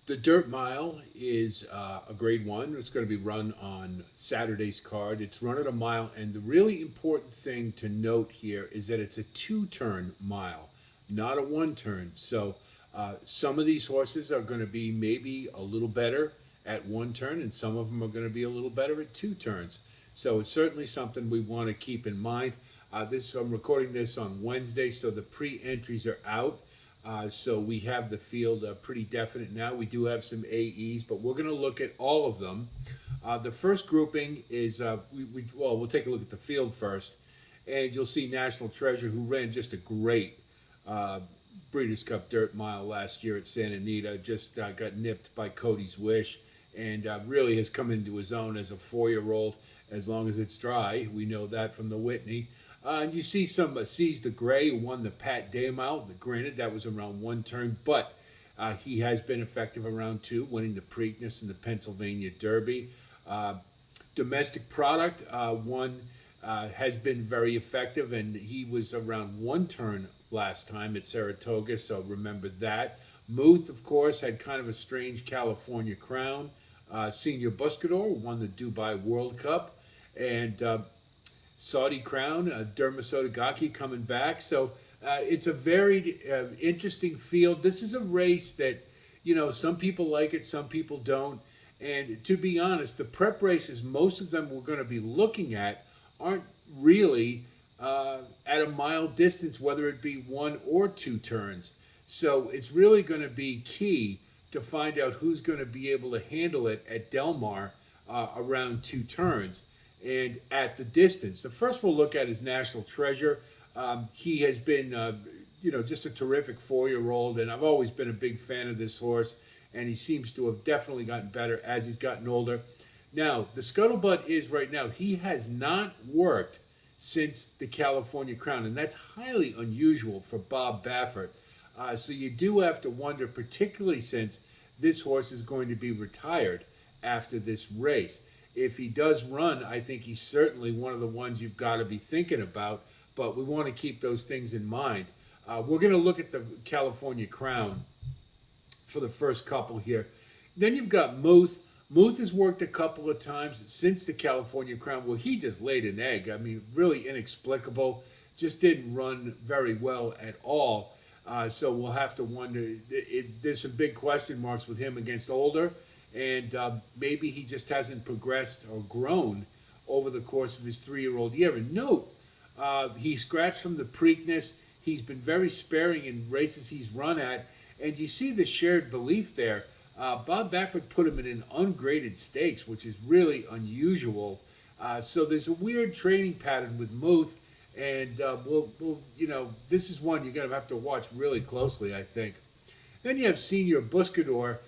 The Dirt Mile is a grade one. It's going to be run on Saturday's card. It's run at a mile, and the really important thing to note here is that it's a two-turn mile, not a one-turn. So some of these horses are going to be maybe a little better at one turn, and some of them are going to be a little better at two turns. So it's certainly something we want to keep in mind. I'm recording this on Wednesday, so the pre-entries are out. So we have the field pretty definite now. We do have some AEs, but we're going to look at all of them. The first grouping is we'll take a look at the field first, and you'll see National Treasure, who ran just a great uh, Breeders' Cup Dirt Mile last year at Santa Anita. Just got nipped by Cody's Wish, and really has come into his own as a 4-year-old. As long as it's dry, we know that from the Whitney. And you see some Seize the Gray, who won the Pat Day Mile. Granted, that was around one turn, but he has been effective around two, winning the Preakness and the Pennsylvania Derby. Uh, Domestic Product one has been very effective, and he was around one turn last time at Saratoga, so remember that. Muth, of course, had kind of a strange California crown. Senior Buscador won the Dubai World Cup, and Saudi Crown, Derma Sotogake coming back. So it's a very interesting field. This is a race that, some people like it, some people don't. And to be honest, the prep races, most of them we're going to be looking at, aren't really at a mile distance, whether it be one or two turns. So it's really going to be key to find out who's going to be able to handle it at Del Mar around two turns and at the distance. The first we'll look at is National Treasure. He has been, just a terrific 4-year-old, and I've always been a big fan of this horse, and he seems to have definitely gotten better as he's gotten older. Now, the scuttlebutt is right now, he has not worked since the California Crown, and that's highly unusual for Bob Baffert. So you do have to wonder, particularly since this horse is going to be retired after this race. If he does run, I think he's certainly one of the ones you've got to be thinking about, but we want to keep those things in mind. We're going to look at the California Crown for the first couple here. Then you've got Muth. Muth has worked a couple of times since the California Crown. Well, he just laid an egg. I mean, really inexplicable. Just didn't run very well at all. So we'll have to wonder. There's some big question marks with him against Older, and maybe he just hasn't progressed or grown over the course of his 3-year-old year. And note, he scratched from the Preakness. He's been very sparing in races he's run at, and you see the shared belief there. Bob Baffert put him in an ungraded stakes, which is really unusual. So there's a weird training pattern with Muth, and this is one you're going to have to watch really closely, I think. Then you have Senior Buscador.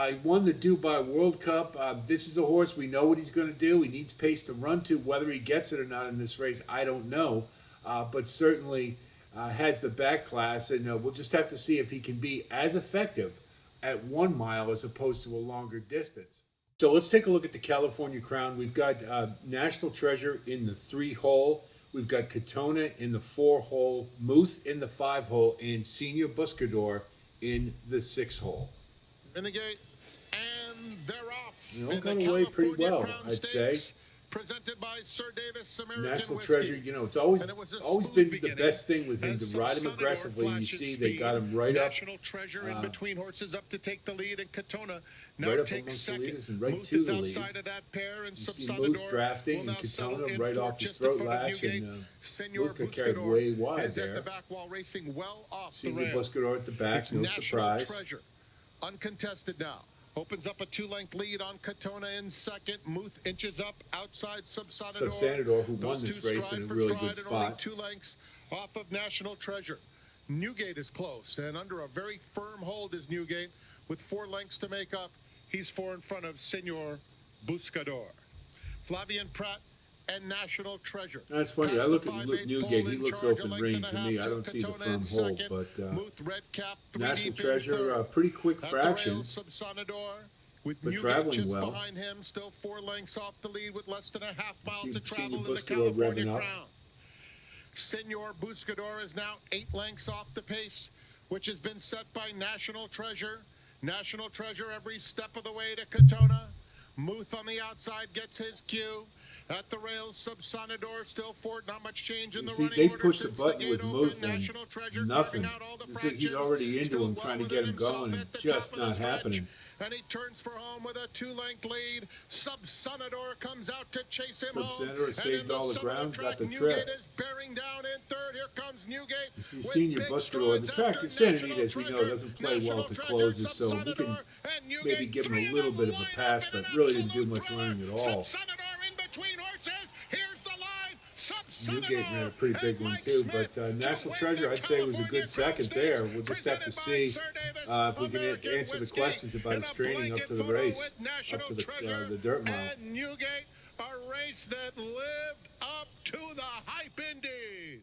He won the Dubai World Cup. This is a horse, we know what he's going to do. He needs pace to run to. Whether he gets it or not in this race, I don't know. But certainly has the back class, and we'll just have to see if he can be as effective at 1 mile as opposed to a longer distance. So let's take a look at the California Crown. We've got National Treasure in the 3-hole. We've got Katona in the 4-hole, Muth in the 5-hole, and Senior Buscador in the 6-hole. In the gate, and they're off. They all got away pretty well, I'd say. Presented by Sir Davis American National Whiskey. Treasure, it's always been the best thing with him as to ride him Subsonador aggressively. You flashes see, they got him speed. right up, National Treasure in between horses up to take the lead, and Katona now right up takes amongst the second. leaders and right Muth to is the lead. outside of that pair, and You see Subsonador Moose drafting will and now settle Katona in right for off his just throat in front of latch, Newgate. and Senor Moose got carried Buscador way wide is there. at the back while racing well off the Senior rail. Buscador at the back, It's no National surprise. Treasure, uncontested now. Opens up a 2-length lead on Katona in second. Muth inches up outside Subsonador. Subsonador, who won Those this two race stride in a for really stride good and only spot. 2 lengths off of National Treasure. Newgate is close, and under a very firm hold is Newgate with 4 lengths to make up. He's 4 in front of Senor Buscador. Flavien Prat and National Treasure. That's funny. Past I look the at 5/8 Newgate. pole He in looks charge, a open length range and a to half me. I don't see the Katona firm in hold, second. but Muth red cap, 3 National deep in Treasure, third. pretty quick At the fractions. rails, Subsonador with but Newgate traveling just well. behind him, still 4 lengths off the lead with less than a half mile see to travel Senior in the Buscador California revving up. Crown. Senor Buscador is now 8 lengths off the pace, which has been set by National Treasure. National Treasure every step of the way to Katona. Muth on the outside gets his cue. At the rails, Subsonador still forward. Not much change in the See, running they order pushed the since the button gate with opened. Muth and National Treasure nothing. carving out all the He's fractions. already into Still him, well trying to within get him himself going, and at the just top of the not stretch. happening. And he turns for home with a 2-length lead. Subsonador comes out to chase him Subsonador home. saved all the center of ground, track, got the Newgate trip. is bearing down in third. Here comes Newgate. You see, with Senior big Buscador, the strides track after at Santa National Anita, as we know, Treasure. doesn't play well National to Treasure, closes, so we can Subsonador, and Newgate maybe give him three a little on bit the of a lineup pass, in but an really didn't do absolute much thriller. running at all. Subsonador in between horses. Here's the line. Newgate had a pretty big one Mike too, Smith but National to Treasure, win the I'd say, was a California good second Crown there. Stakes, We'll just have to presented see by Sir Davis, if we can American answer the Whiskey, questions about in his a training up blanket to the photo race, with National up to Treasure the dirt mile. and Newgate, a race that lived up to the hype indeed.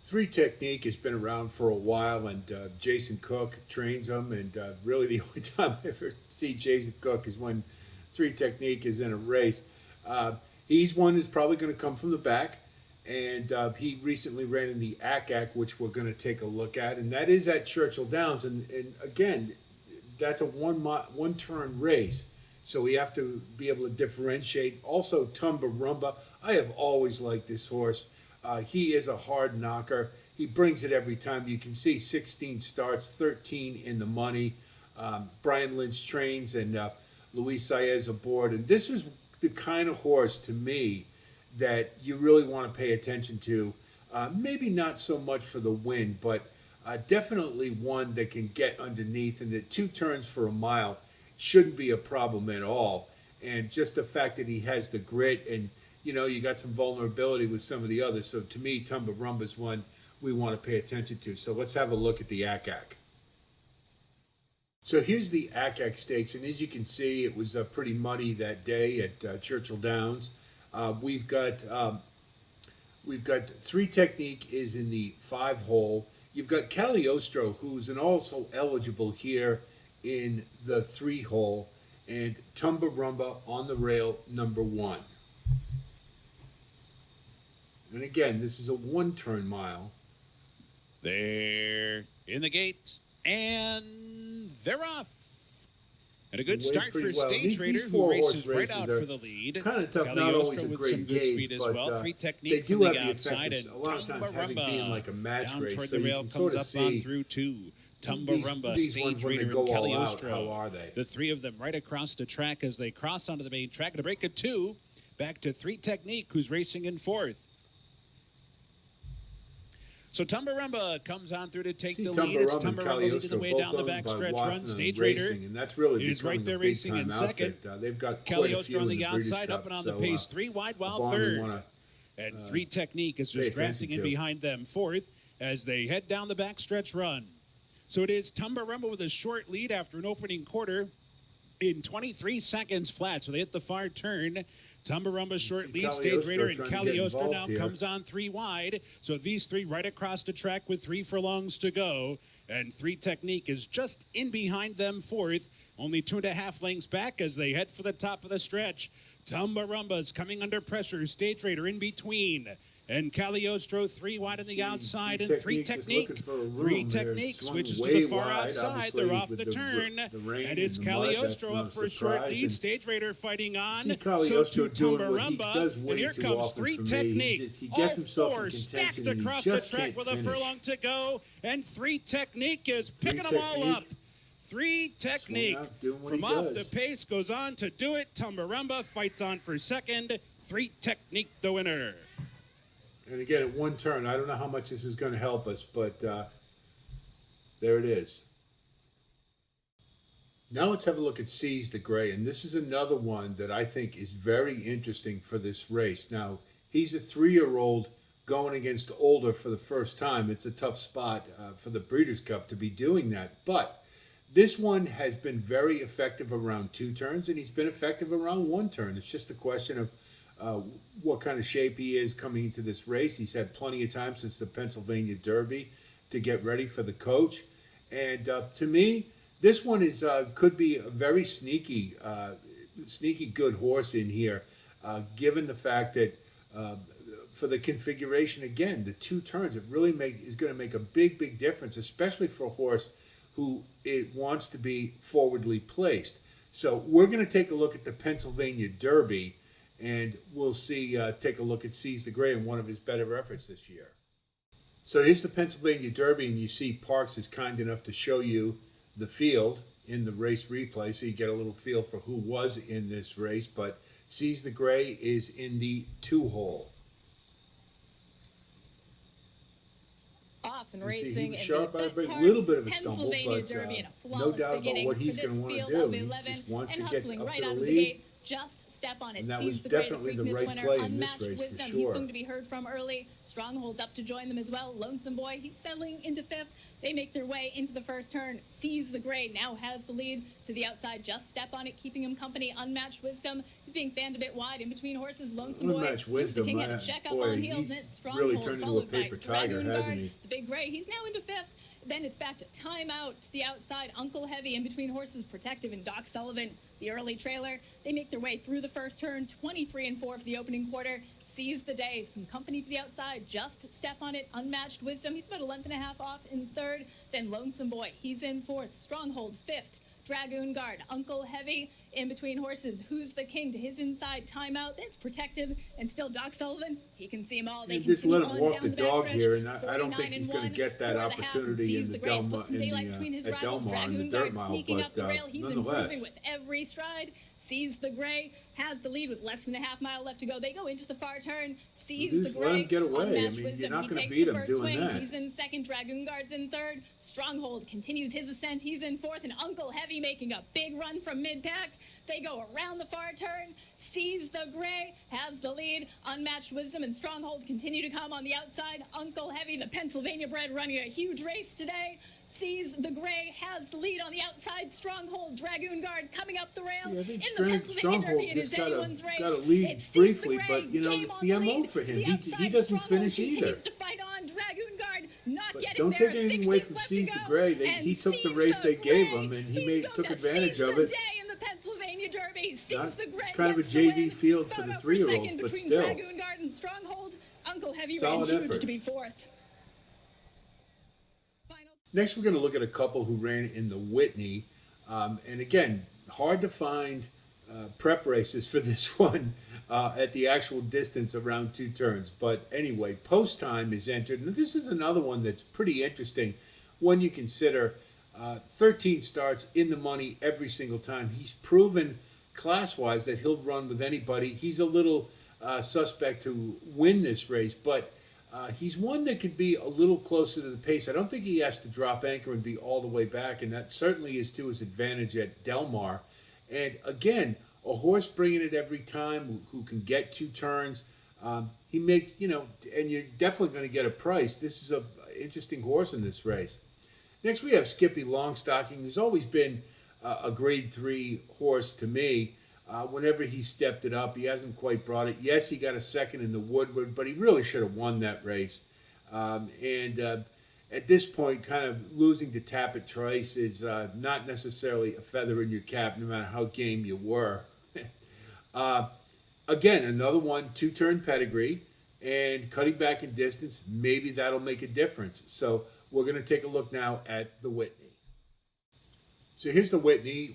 Three Technique has been around for a while, and Jason Cook trains them. And really, the only time I ever see Jason Cook is when Three Technique is in a race. He's one who's probably going to come from the back, and he recently ran in the ACAC, which we're going to take a look at, and that is at Churchill Downs. And again, that's a one-turn race, so we have to be able to differentiate. Also, Tumba Rumba, I have always liked this horse. He is a hard knocker. He brings it every time. You can see 16 starts, 13 in the money. Brian Lynch trains, and Luis Saez aboard. And this is the kind of horse, to me, that you really want to pay attention to. Maybe not so much for the win, but definitely one that can get underneath, and that 2 turns for a mile shouldn't be a problem at all. And just the fact that he has the grit, and you got some vulnerability with some of the others. So to me, Tumba Rumba is one we want to pay attention to. So let's have a look at the ACAC. So here's the ACAC Stakes, and as you can see, it was pretty muddy that day at Churchill Downs. We've got Three Technique is in the 5-hole. You've got Cagliostro, who's also eligible here in the 3-hole, and Tumba Rumba on the rail, number 1. And again, this is a 1-turn mile. They're in the gate, and they're off. And a good start for Stage Raider, who races right out for the lead. Kind of tough, not always a with great some good gauge, speed as but well. Three they Technique do from have the the outside, effect and of a lot of times having being like a match down race, toward so the you rail can sort of comes up on see through 2. Tumba Rumba, these Stage ones when they Raider, go and all out, Cagliostro. how are they? The 3 of them right across the track as they cross onto the main track. At a break of 2, back to Three Technique, who's racing in 4th. So Tumba Rumba comes on through to take the lead. It's Tumba Rumba leading the way down the backstretch run. Stage Raider and that's really is right there racing in second. They've got Cagliostro on the Breeders' outside, Cup, up and on so, the pace. 3 wide, while Vaughn third. Wanna, And Three Technique is just drafting in behind them 4th as they head down the backstretch run. So it is Tumba Rumba with a short lead after an opening quarter in 23 seconds flat. So they hit the far turn. Tumba Rumba short lead, Stage Raider, and Cagliostro now comes on 3 wide. So these 3 right across the track with 3 furlongs to go. And Three Technique is just in behind them 4th, only 2.5 lengths back as they head for the top of the stretch. Tumba Rumba's coming under pressure, Stage Raider in between. And Cagliostro 3 wide on the outside, and Three Technique. Three Technique switches to the far outside. They're off the turn. And it's Cagliostro up for a short lead. Stage Raider fighting on. So to Tumba Rumba. And here comes Three Technique. All 4 stacked across the track with a furlong to go. And Three Technique is picking them all up. Three Technique from off the pace goes on to do it. Tumba Rumba fights on for second. Three Technique the winner. And again, at 1 turn, I don't know how much this is going to help us, but there it is. Now let's have a look at Seize the Gray, and this is another one that I think is very interesting for this race. Now, he's a 3-year-old going against older for the first time. It's a tough spot for the Breeders' Cup to be doing that, but this one has been very effective around 2 turns, and he's been effective around 1 turn. It's just a question of what kind of shape he is coming into this race. He's had plenty of time since the Pennsylvania Derby to get ready for the coach. And to me, this one is could be a very sneaky good horse in here, given the fact that for the configuration, again, the 2 turns, it really is going to make a big difference, especially for a horse who it wants to be forwardly placed. So we're going to take a look at the Pennsylvania Derby, and we'll take a look at Seize the Gray in one of his better efforts this year. So here's the Pennsylvania Derby, and you see Parks is kind enough to show you the field in the race replay, so you get a little feel for who was in this race. But Seize the Gray is in the 2-hole. Off and You see, racing he was in sharp the by a Parks little bit of a stumble, Pennsylvania but Derby and a no flawless doubt about beginning what he's for going to this want field to do. of He 11, just wants and to get hustling up right to the out of the lead. gate. Just step on it. And that Seize was the Gray, definitely the Preakness right winner, play in this Unmatched race for Wisdom. sure. He's going to be heard from early. Strongholds up to join them as well. Lonesome Boy, he's settling into 5th. They make their way into the first turn. Seize the Gray now has the lead to the outside. Just step on it, keeping him company. Unmatched Wisdom, he's being fanned a bit wide in between horses. Lonesome Boy, Unmatched Wisdom, king at a check up boy, on heels. he's And it's really Stronghold, turned into a followed by paper tiger, Dragoon hasn't Guard. he? The Big Gray, he's now into 5th. Then it's back to timeout to the outside. Uncle Heavy in between horses, Protective and Doc Sullivan, the early trailer. They make their way through the first turn, 23-4 for the opening quarter. Seize the Day, some company to the outside. Just step on it, Unmatched Wisdom. He's about a length and a half off in 3rd. Then Lonesome Boy, he's in 4th. Stronghold 5th. Dragoon Guard, Uncle Heavy in between horses. Who's the King to his inside timeout? That's Protective and still Doc Sullivan. He can see them all. They Just continue let him on walk down the back dog stretch. here, and I don't think he's going to 49-1 get that for the half. opportunity in Seize the Gray, Delmar put some daylight between his at rivals. Delmar in the Dragoon dirt Guard mile, sneaking up the but rail. He's nonetheless. improving with every stride. Seize the Gray has the lead with less than a half mile left to go. They go into the far turn. Seize Just the let Gray. him get away. I Unmatched mean, Wisdom. you're not He gonna takes beat the him first doing swing. that. He's in 2nd. Dragoon Guard's in 3rd. Stronghold continues his ascent. He's in 4th. And Uncle Heavy making a big run from mid-pack. They go around the far turn. Seize the Gray has the lead. Unmatched Wisdom and Stronghold continue to come on the outside. Uncle Heavy, the Pennsylvania bred, running a huge race today. Seize the Gray has the lead on the outside. Stronghold, Dragoon Guard coming up the rail. Yeah, I think in the Pennsylvania Stronghold Derby, it just is anyone's race. got to lead It's Seize briefly, the Gray, but game it's on the MO lead for to him. the He outside. doesn't Stronghold finish either. continues to fight on. Dragoon Guard not But getting don't there. take anything 16th away from left Seize to the go. Gray. And He took the Seize race they gave Gray, him, and he he's took gonna advantage seize of the it. day in the Pennsylvania Derby. Seize Not the Gray kind of a gets the JV win. field for the Photo 3-year-olds, second but between still. Dragoon Guard and Stronghold. Uncle Heavy Solid ran huge effort. to be 4th. Final. Next, we're going to look at a couple who ran in the Whitney. And again, hard to find prep races for this one at the actual distance around 2 turns. But anyway, Post Time is entered. And this is another one that's pretty interesting when you consider 13 starts in the money every single time. He's proven class-wise that he'll run with anybody. He's a little suspect to win this race, but he's one that could be a little closer to the pace. I don't think he has to drop anchor and be all the way back, and that certainly is to his advantage at Delmar. And again, a horse bringing it every time who can get 2 turns. He makes, and you're definitely going to get a price. This is an interesting horse in this race. Next, we have Skippy Longstocking, who's always been a grade 3 horse to me. Whenever he stepped it up, he hasn't quite brought it. Yes, he got a second in the Woodward, but he really should have won that race. At this point, kind of losing to Tapit Trice is not necessarily a feather in your cap, no matter how game you were. Again, another one, 2-turn pedigree, and cutting back in distance, maybe that'll make a difference. So we're going to take a look now at the Whitney. So here's the Whitney.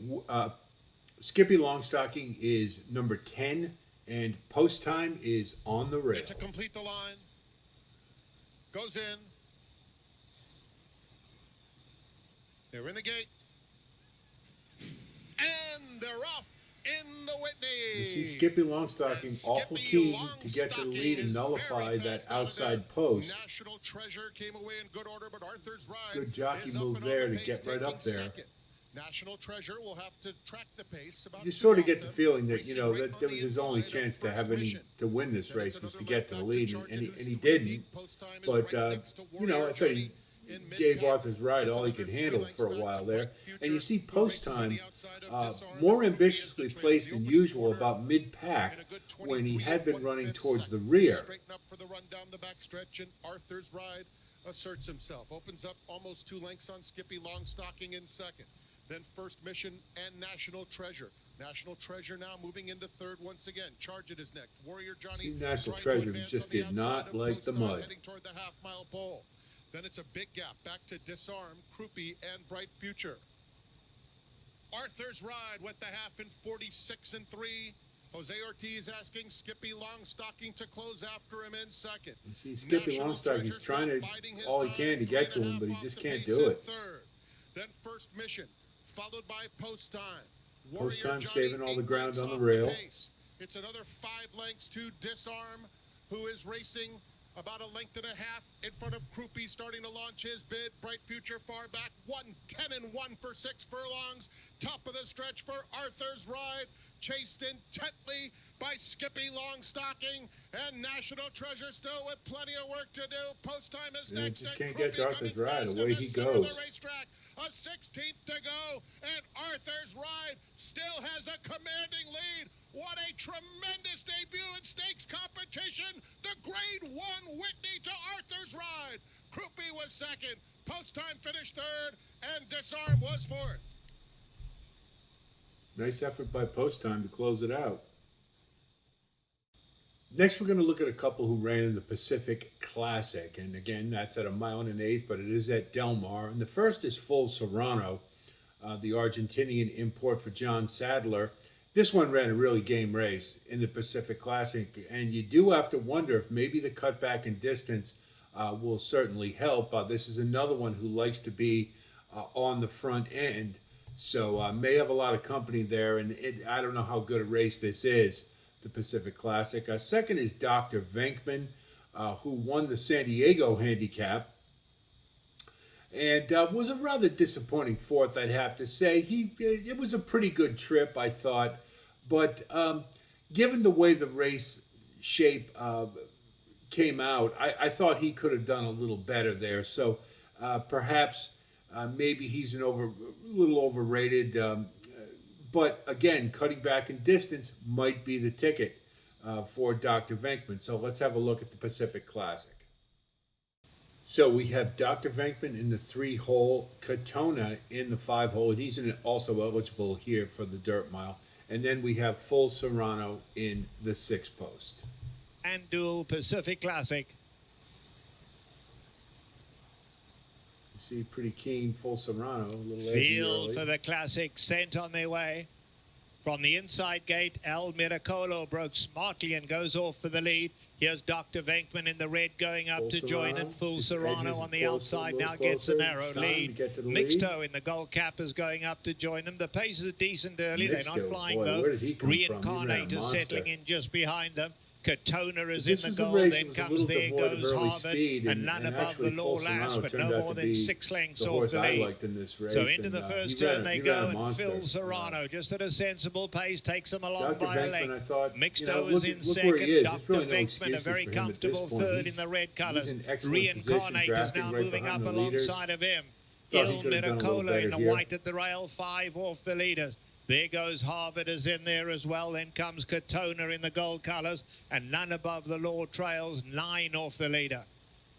Skippy Longstocking is number 10, and Post Time is on the rail. To complete the line. Goes in. They're in the gate. And they're off in the Whitney. You see Skippy Longstocking And awful Skippy keen to get to the Longstocking lead and is nullify very that fast out of outside there. post. National Treasure came away in good order, but Arthur's Ride Good jockey is up move and on there the to pace, get right up taking there. second. National Treasure will have to track the pace. About You 2 sort of off get the them. feeling that Racing that right that on was the his only inside of chance to First have any Mission. to win this Then race it's was to another get to the lap lead, back and, to and, he, Charge and he It is didn't. deep. Post Time is But right next to I Warrior thought he Johnny in gave mid-pack. Arthur's Ride That's all he another could 3 handle lengths for a back to while Bright there. Future, And you see who Post races on the Time outside of Disarm. more Ruby is the ambitiously trail. placed The than opening usual quarter about mid-pack in a good when he 23 had been and running 1/5 towards the seconds. rear. Straighten up for the run down the backstretch, and Arthur's Ride asserts himself. Opens up almost 2 lengths on Skippy Longstocking in second. Then First Mission and National Treasure. National Treasure now moving into third once again. Charge It is next. Warrior Johnny. See, National trying to Treasure advance just on the did not outside of like Post the Time, mud. heading toward the half-mile pole. Then it's a big gap back to Disarm, Krupe, and Bright Future. Arthur's Ride went the half in 46-3. Jose Ortiz asking Skippy Longstocking to close after him in second. You see Skippy National Longstocking, he's Treasure's trying not to biding his all he time, can to get to 3.5 him, but he off just the can't pace do in it. third. Then First Mission, followed by Post Time. Post Warrior Time Johnny, saving all the 8 ground lengths on the off rail. pace. It's another 5 lengths to Disarm, who is racing about a length and a half in front of Krupe, starting to launch his bid. Bright Future far back, 1:10-1 for 6 furlongs. Top of the stretch for Arthur's Ride, chased intently by Skippy Longstocking, and National Treasure still with plenty of work to do. Post Time is Yeah, next. just and can't get to Krupe Arthur's coming Ride, fast the in way the he center of goes. the racetrack. A 16th to go, and Arthur's Ride still has a commanding lead. What a tremendous debut in stakes competition. The Grade 1 Whitney to Arthur's Ride. Krupe was second. Post Time finished third, and Disarm was fourth. Nice effort by Post Time to close it out. Next, we're going to look at a couple who ran in the Pacific Classic. And again, that's at 1 1/8, but it is at Del Mar. And the first is Full Serrano, the Argentinian import for John Sadler. This one ran a really game race in the Pacific Classic. And you do have to wonder if maybe the cutback in distance will certainly help. This is another one who likes to be on the front end. So may have a lot of company there. And I don't know how good a race this is, the Pacific Classic. Second is Dr. Venkman, who won the San Diego handicap. And was a rather disappointing fourth, I'd have to say. It was a pretty good trip, I thought. But given the way the race shape came out, I thought he could have done a little better there. So perhaps maybe he's a little overrated. But again, cutting back in distance might be the ticket for Dr. Venkman. So let's have a look at the Pacific Classic. So we have Dr. Venkman in the 3-hole, Katona in the 5-hole, and he's also eligible here for the Dirt Mile. And then we have Full Serrano in the 6-post. And Dual Pacific Classic. You see, pretty keen Full Serrano, a little edgy Field early. for the Classic, sent on their way. From the inside gate, El Miracolo broke smartly and goes off for the lead. Here's Dr. Venkman in the red going up Full to join, Serrano, and Full just Serrano edges on the closer, outside a little now gets a closer. narrow It's time to lead. get to the lead. Mixto in the gold cap is going up to join them. The pace is decent early. They're not Mixto, flying boy, though. where did he come from? He ran a Reincarnate is monster. settling in just behind them. Katona is This in was the a goal, race then that was a comes little there devoid of goes early Harvard, speed, and none above actually the law Full last, Serrano but turned no out more to than be 6 lengths the off horse the I lead. liked in this race. So into the and, first he ran turn a- they he ran go, a and monster. Phil Serrano, just at a sensible pace, takes them along Dr. by a Venkman, length. I thought, Mixto look is in look where he second. is. There's Dr. really no Venkman, a excuses very for him at comfortable this point. third He's- in the red colours. He's in excellent position, Reincarnate is drafting now right moving up behind the leaders. alongside of him. Thought he Il could have done a little Miracolo in better the here. white at the rail, 5 off the leaders. There goes Harvard is in there as well. Then comes Katona in the gold colours, and none above the law trails, 9 off the leader.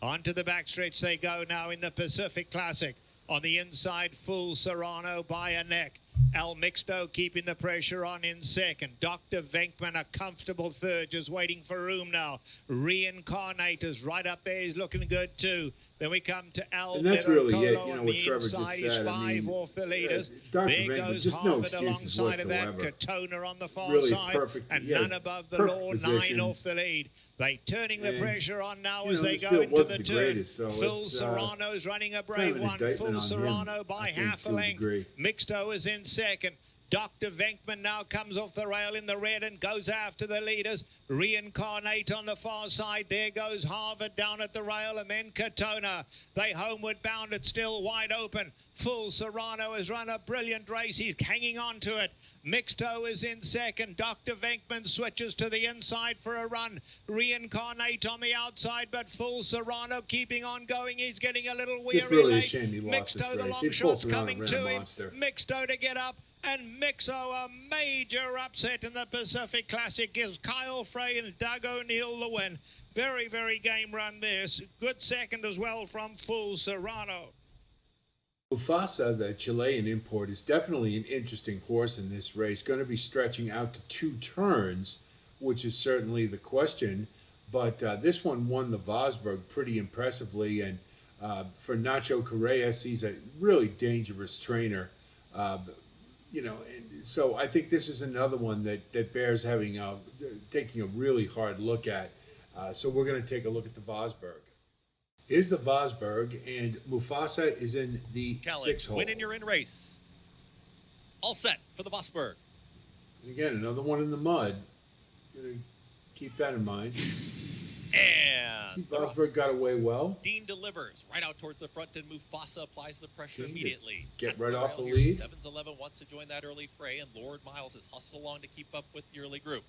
Onto the backstretch they go now in the Pacific Classic. On the inside, Full Serrano by a neck. El Mixto keeping the pressure on in second. Dr. Venkman a comfortable third, just waiting for room now. Reincarnators right up there, he's looking good too. Then we come to El And that's really Miracolo it, you know, on what the Trevor just inside. He's said. I 5 mean, off the leaders. Dr. There Venkman, goes just no Harvard excuses alongside of that. whatsoever. Katona on the far Really side. perfect, And yeah, none above the perfect law, position. 9 off the lead. They turning the And, pressure on now you as know, they this go field into wasn't the the turn. greatest, so Phil it's, Serrano's running a kind brave of an one. indictment Full on him, Serrano I by think, half a to a length. degree. Mixto is in second. Dr. Venkman now comes off the rail in the red and goes after the leaders. Reincarnate on the far side. There goes Harvard down at the rail, and then Katona. They homeward bound. It's still wide open. Full Serrano has run a brilliant race. He's hanging on to it. Mixto is in second. Dr. Venkman switches to the inside for a run. Reincarnate on the outside, but Full Serrano keeping on going. He's getting a little weary Just really a late. shame he lost this Mixto, the race. long Full shot's Serrano coming ran a to him. monster. Mixto to get up. And Mixo, a major upset in the Pacific Classic, gives Kyle Frey and Doug O'Neill the win. Very, very game run there. Good second as well from Full Serrano. Mufasa, the Chilean import, is definitely an interesting horse in this race. Going to be stretching out to 2 turns, which is certainly the question. But this one won the Vosburg pretty impressively, and For Nacho Correas, he's a really dangerous trainer. And so I think this is another one that bears taking a really hard look at. So we're going to take a look at the Vosburg. Here's the Vosburg, and Mufasa is in the Challenge. 6 hole. Win in your in race. All set for the Vosburg. And again, another one in the mud. Gonna keep that in mind. And See, Vosburg got away well. Dean delivers right out towards the front, and Mufasa applies the pressure Dean to immediately. get At right off rail the here, lead. 7-11 wants to join that early fray, and Lord Miles is hustled along to keep up with the early group.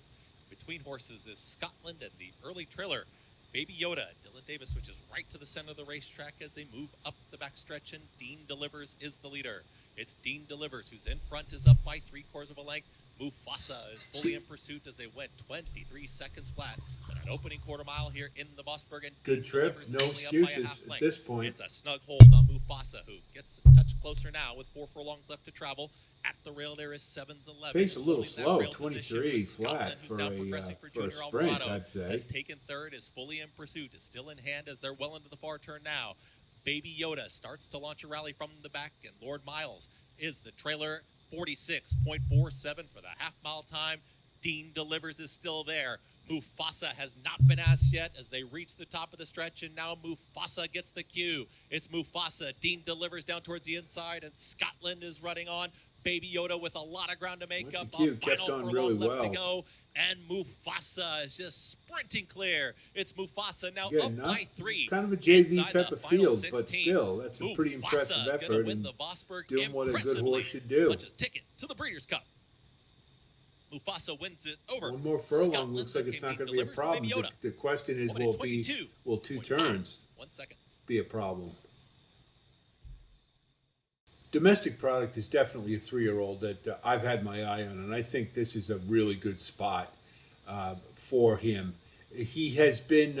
Between horses is Scotland and the early trailer, Baby Yoda. Dylan Davis switches right to the center of the racetrack as they move up the backstretch, and Dean Delivers is the leader. It's Dean Delivers who's in front, is up by 3/4 of a length. Mufasa is fully in pursuit as they went 23 seconds flat. But an opening quarter mile here in the Vosburg, and Good Dean trip, Delivers no is only up by a excuses half at length. this point. It's a snug hold on Mufasa, who gets a touch closer now with 4 furlongs left to travel. At the rail there is 7-11. Pace a little Holding that slow, rail position 23 with Scotland, flat who's for now a progressing for a Junior sprint, Alvarado. I'd say. Has taken third, is fully in pursuit, is still in hand as they're well into the far turn now. Baby Yoda starts to launch a rally from the back, and Lord Miles is the trailer. 46.47 for the half-mile time. Dean Delivers is still there. Mufasa has not been asked yet as they reach the top of the stretch, and now Mufasa gets the cue. It's Mufasa. Dean Delivers down towards the inside, and Scotland is running on. Baby Yoda with a lot of ground to make Once up. the cue A kept final on furlong really left to well. go, and Mufasa is just sprinting clear. It's Mufasa now Again, up not by 3. kind of a JV inside type the of final field, but 16. still, that's a pretty Mufasa impressive is gonna effort win and the Vosburg doing what a good impressively. horse should do. Punches ticket to the Breeders' Cup. Mufasa wins it over. One more furlong Scotland. looks like it's Came not going to Dean be a Delivers and problem. Baby Yoda. The question is, 1:22. will 2 0.5. turns 1 second. be a problem? Domestic Product is definitely a 3-year-old that I've had my eye on, and I think this is a really good spot for him. He has been,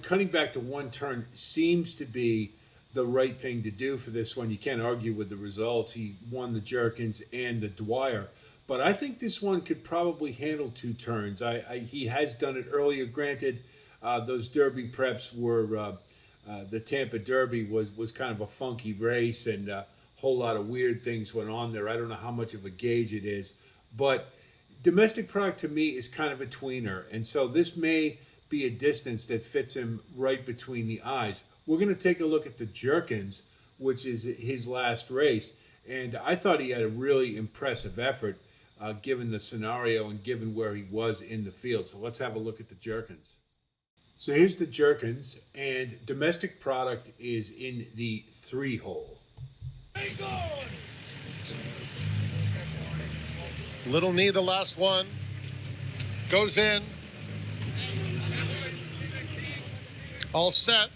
cutting back to 1 turn seems to be the right thing to do for this one. You can't argue with the results. He won the Jerkins and the Dwyer, but I think this one could probably handle 2 turns. He has done it earlier. Granted, those Derby preps were. The Tampa Derby was kind of a funky race, and a whole lot of weird things went on there. I don't know how much of a gauge it is, but Domestic Product to me is kind of a tweener, and so this may be a distance that fits him right between the eyes. We're going to take a look at the Jerkins, which is his last race, and I thought he had a really impressive effort given the scenario and given where he was in the field. So let's have a look at the Jerkins. So here's the Jerkins, and Domestic Product is in the 3 hole. Little Knee, the last one, goes in. All set.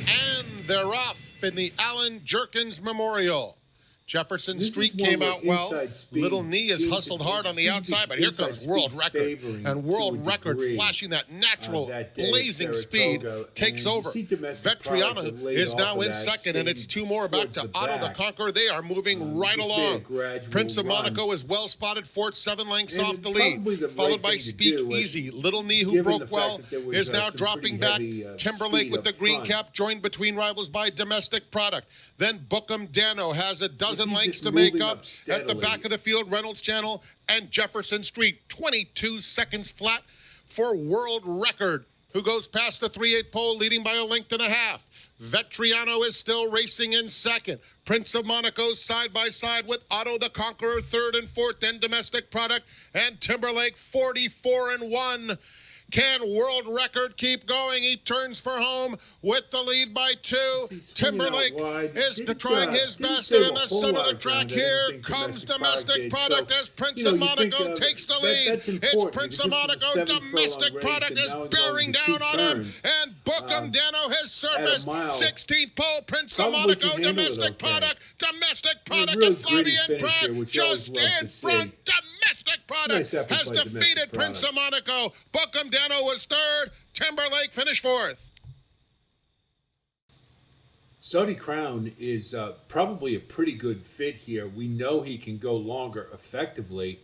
And they're off in the Alan Jerkins Memorial. Jefferson This is Street one came where out well. inside speed Little Knee is seemed hustled to hard on the seem to outside, be but here inside comes speed World Record. favoring And to World a Record degree, flashing that natural that day at blazing speed Saratoga. takes And you over. see Domestic Product Vetriano that laid is off now of in that, second, and it's staying 2 more back towards to the Otto the back. Conqueror. They are moving right just made a along. gradual Prince of run. Monaco is well spotted, 4th, 7 lengths And off the probably lead, the followed right by thing to Speak do, Easy. Little Knee, who given the broke fact well, that there was, is now some dropping pretty back. heavy, Timberlake speed with the up green front. cap, joined between rivals by Domestic Product. Then Bookham Dano has a dozen he lengths just to make moving up up at the steadily? back of the field. Reynolds Channel and Jefferson Street, 22 seconds flat for World Record, who goes past the 3/8 pole, leading by a length and a half. Vetriano is still racing in second. Prince of Monaco side by side with Otto the Conqueror, 3rd and 4th, then Domestic Product, and Timberlake 44-1. Can World Record keep going? He turns for home with the lead by 2. He's swinging out Timberlake wide. is Didn't, trying his didn't best, save and in a the whole center of lot the of track ground. I here didn't think comes Domestic Domestic Product Product did. as Prince So, of you think, Monaco takes the that- lead. that's It's important Prince because of this is a Monaco. 7 Domestic furlong race, Product and is now going bearing to 2 down on him, turns. and Bookham Dano has surfaced. mile, 16th pole, Prince of probably can Monaco. handle it Domestic okay. Product. Domestic Product really and gritty Flavien finish here, Prat which you always just love to in see. front. Domestic Product Nice effort has by defeated Domestic Prince of Product. Monaco. Bookham Dano was 3rd. Timberlake finished 4th. Saudi Crown is probably a pretty good fit here. We know he can go longer effectively,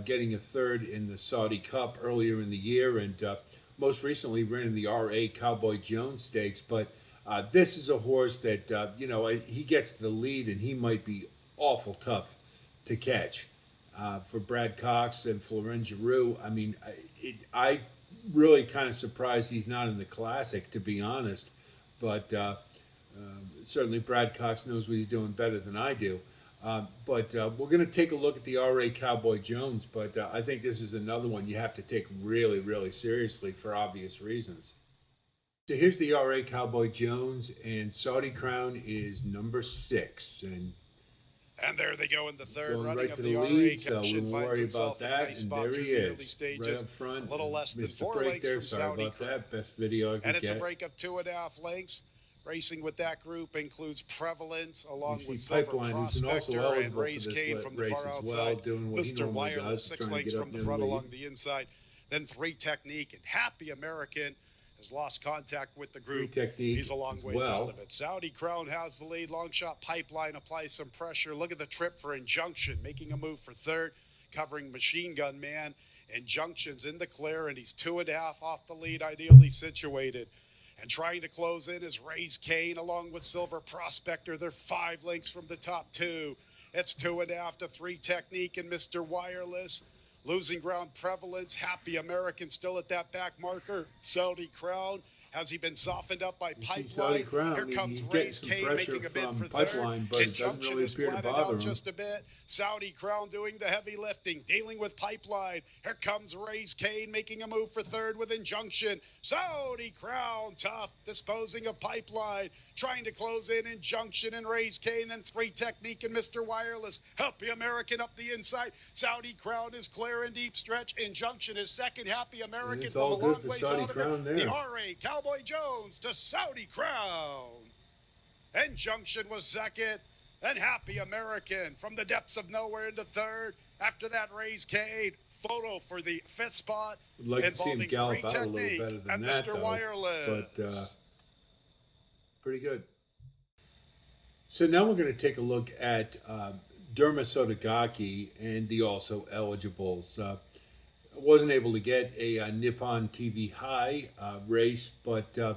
getting a 3rd in the Saudi Cup earlier in the year, and most recently ran in the RA Cowboy Jones Stakes, but this is a horse that, he gets the lead and he might be awful tough to catch. For Brad Cox and Florent Giroux, I mean, I really kind of surprised he's not in the Classic, to be honest, but certainly Brad Cox knows what he's doing better than I do. But we're going to take a look at the RA Cowboy Jones, but I think this is another one you have to take really, really seriously for obvious reasons. So here's the RA Cowboy Jones, and Saudi Crown is number 6. And there they go in the third going running right of to the the RA lead, so we Junction, won't finds worry himself about in a that. nice And spot there through he the early is, stages. right up front. A little less than Missed the 4 break lengths there. from Sorry Saudi about Crown. that. Best video I could And it's get. a break of 2.5 lengths. Racing with that group includes Prevalence, along You with see Silver Pipeline, who's also Prospector and eligible for Raise this Cane from the race far as well, outside. doing what he Mr. normally Wireless, does, 6 trying to lengths get up from the near front the along lead. the inside. Then 3 Technique, and Happy American has lost contact with the 3 group. Technique He's a long as ways well. out of it. Saudi Crown has the lead. Long shot Pipeline applies some pressure. Look at the trip for Injunction, making a move for third, covering Machine Gun Man. Injunction's in the clear, and he's 2.5 off the lead, ideally situated. And trying to close in is Raise Cane along with Silver Prospector. They're 5 lengths from the top 2. It's 2.5 to 3 Technique and Mr. Wireless. Losing ground Prevalence. Happy American still at that back marker. Saudi Crown. Has he been softened up by You see Pipeline? Saudi Crown, Here comes he's getting Raise some Cane pressure making a bid from for Pipeline, third. but it doesn't Injunction really is appear to flattened bother out him. just a bit. Saudi Crown doing the heavy lifting, dealing with Pipeline. Here comes Raise Cane making a move for third with Injunction. Saudi Crown tough, disposing of Pipeline. Trying to close in Injunction and Raise Cane, and 3 Technique and Mr. Wireless. Happy American up the inside. Saudi Crown is clear in deep stretch. Injunction is second. Happy American it's from all a good long for ways Saudi out of Crown it. there. The RA Cowboy Jones to Saudi Crown. Injunction was second. Then Happy American from the depths of nowhere into third. After that, Raise Cane. Photo for the 5th spot. Would like to see him involving gallop 3 out a little Technique better than and that, Mr. though. Wireless. But pretty good. So now we're going to take a look at Derma Sotogake and the also eligibles. Wasn't able to get a Nippon TV High race, but Derma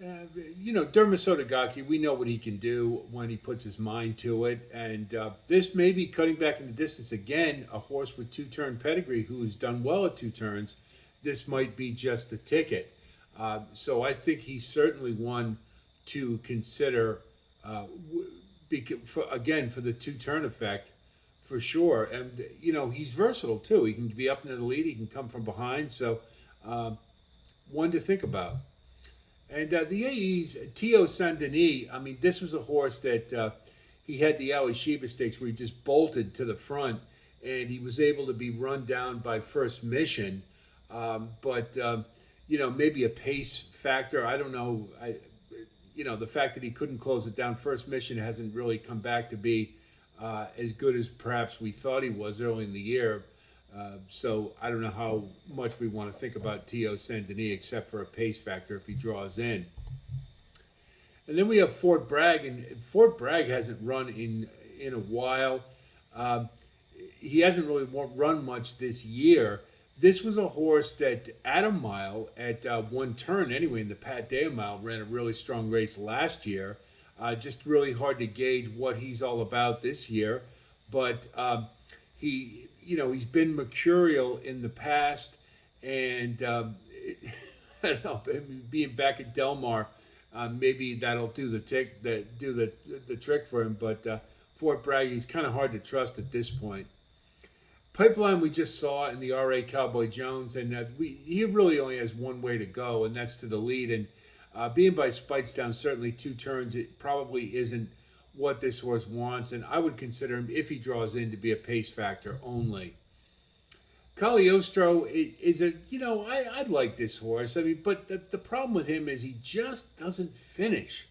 Sotogake, we know what he can do when he puts his mind to it. And this may be cutting back in the distance again, a horse with 2-turn pedigree who's done well at 2 turns. This might be just the ticket. So I think he's certainly one to consider for the 2-turn effect for sure. And, he's versatile too. He can be up in the lead. He can come from behind. So one to think about. And the AE's Tio Saint Denis, I mean, this was a horse that he had the Aoshima Stakes where he just bolted to the front and he was able to be run down by First Mission. But maybe a pace factor. I don't know. The fact that he couldn't close it down, First Mission hasn't really come back to be as good as perhaps we thought he was early in the year. So I don't know how much we want to think about Tio Saint Denis except for a pace factor if he draws in. And then we have Fort Bragg, and Fort Bragg hasn't run in a while. He hasn't really run much this year. This was a horse that at a mile, at 1 turn anyway, in the Pat Day mile, ran a really strong race last year. Just really hard to gauge what he's all about this year. But he's been mercurial in the past, and I don't know, being back at Del Mar, maybe that'll do the trick for him. But Fort Bragg, he's kind of hard to trust at this point. Pipeline we just saw in the RA Cowboy Jones, and he really only has one way to go, and that's to the lead. And being by Speightstown, certainly 2 turns, it probably isn't what this horse wants, and I would consider him, if he draws in, to be a pace factor only. Cagliostro is I like this horse. I mean, but the problem with him is he just doesn't finish.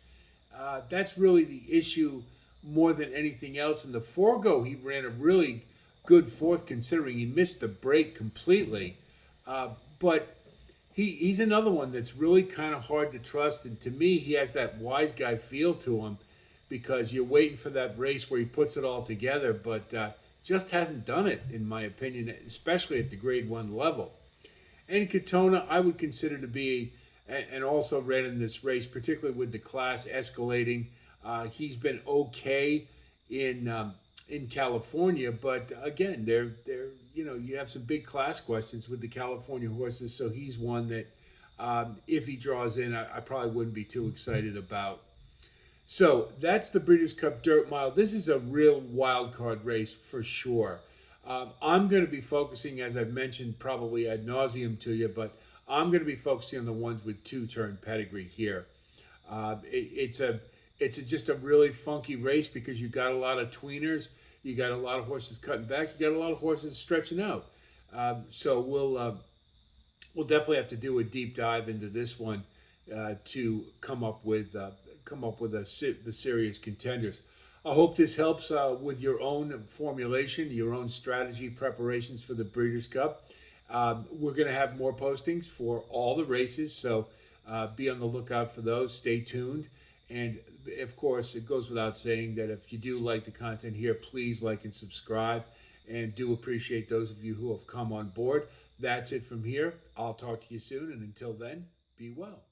That's really the issue more than anything else. In the Forgo, he ran a really good 4th, considering he missed the break completely. But he's another one that's really kind of hard to trust. And to me, he has that wise guy feel to him, because you're waiting for that race where he puts it all together, but just hasn't done it, in my opinion, especially at the Grade 1 level. And Katona, I would consider to be, and also ran in this race, particularly with the class escalating. He's been okay in California, but again, they're you have some big class questions with the California horses. So he's one that if he draws in, I probably wouldn't be too excited about. So that's the Breeders' Cup Dirt Mile. This is a real wild card race for sure. I'm going to be focusing, as I've mentioned probably ad nauseum to you, but I'm going to be focusing on the ones with two-turn pedigree here. It's just a really funky race because you got a lot of tweeners, you got a lot of horses cutting back, you got a lot of horses stretching out. So we'll definitely have to do a deep dive into this one to come up with the serious contenders. I hope this helps with your own formulation, your own strategy preparations for the Breeders' Cup. We're going to have more postings for all the races, so be on the lookout for those. Stay tuned. And, of course, it goes without saying that if you do like the content here, please like and subscribe. And do appreciate those of you who have come on board. That's it from here. I'll talk to you soon. And until then, be well.